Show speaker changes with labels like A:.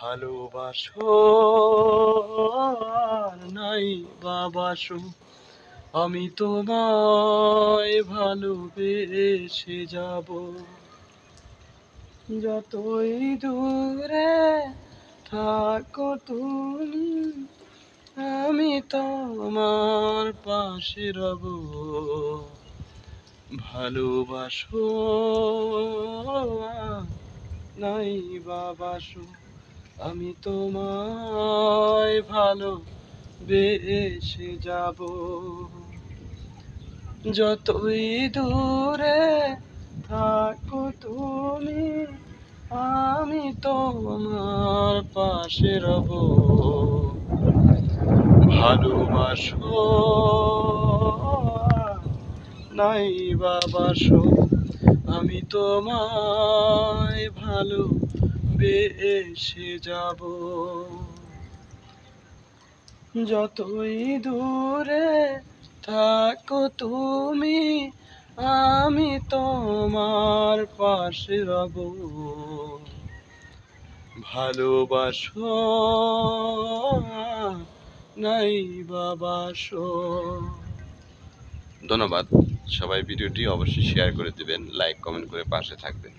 A: ভালোবাসো আর নাই বাবাসো, আমি তোমায় ভালোবেসে যাব। যতই দূরে থাকো তুমি, আমি তোমার পাশে রব। ভালোবাসো নাই বাবাসো, আমি তোমায় ভালোবেসে যাব। যতই দূরে থাকো তুমি, আমি তোমার পাশে রব। ভালোবাসো নাই বাবাসো, আমি তোমায় ভালোবেসে যাব। যতই দূরে থাকো তুমি, আমি তোমার পাশে রব। ভালোবাসো নাই বাবাসো। ধন্যবাদ। সবাই ভিডিওটি অবশ্যই শেয়ার করে দিবেন, লাইক কমেন্ট করে পাশে থাকবেন।